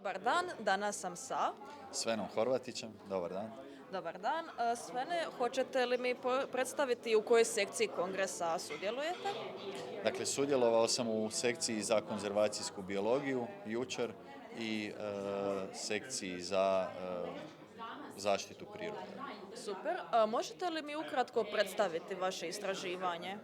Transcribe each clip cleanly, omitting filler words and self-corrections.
Dobar dan, danas sam sa... Svenom Horvatićem, dobar dan. Dobar dan. Svene, hoćete li mi predstaviti u kojoj sekciji kongresa sudjelujete? Dakle, sudjelovao sam u sekciji za konzervacijsku biologiju jučer i sekciji za zaštitu prirode. Super. Možete li mi ukratko predstaviti vaše istraživanje?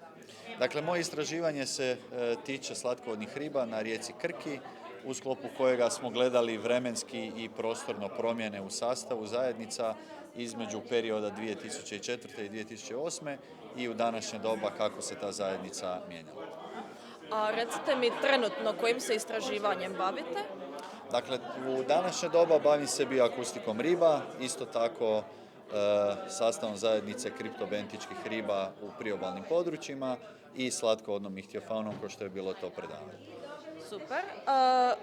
Dakle, moje istraživanje se tiče slatkovodnih riba na rijeci Krki, u sklopu kojega smo gledali vremenski i prostorno promjene u sastavu zajednica između perioda 2004. i 2008. i u današnje doba kako se ta zajednica mijenjala. A recite mi trenutno kojim se istraživanjem bavite? Dakle, u današnje doba bavim se bioakustikom riba, isto tako sastavom zajednice kriptobentičkih riba u priobalnim područjima i slatkovodnom ihtiofaunom, kao što je bilo to predavanje. Super.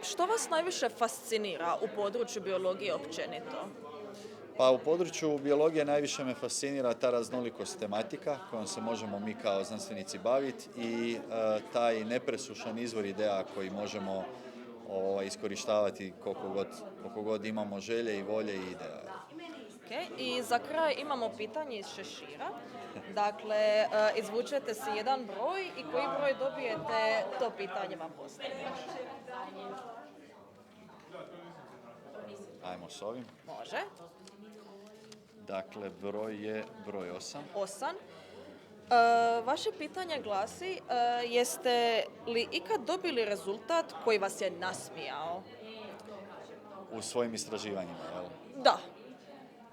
Što vas najviše fascinira u području biologije općenito? Pa u području biologije najviše me fascinira ta raznolikost tematika kojom se možemo mi kao znanstvenici baviti i taj nepresušan izvor ideja koji možemo iskorištavati koliko god imamo želje i volje i ideja. Okay. I za kraj imamo pitanje iz šešira. Dakle, izvučete si jedan broj i koji broj dobijete, to pitanje vam postavim. Ajmo s ovim. Može. Dakle, broj je broj 8. 8. Vaše pitanje glasi, jeste li ikad dobili rezultat koji vas je nasmijao? U svojim istraživanjima, jel? Da.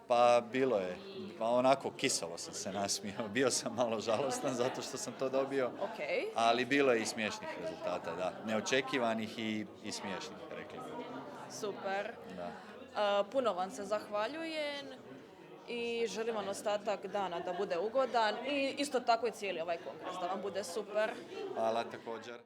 Pa bilo je. Pa onako kiselo sam se nasmijao. Bio sam malo žalostan zato što sam to dobio. Okay. Ali bilo je i smiješnih rezultata, da. Neočekivanih i smiješnih, rekli bi. Super. Da. Puno vam se zahvaljujem i želim vam ostatak dana da bude ugodan i isto tako i cijeli ovaj kongres da vam bude super. Hvala također.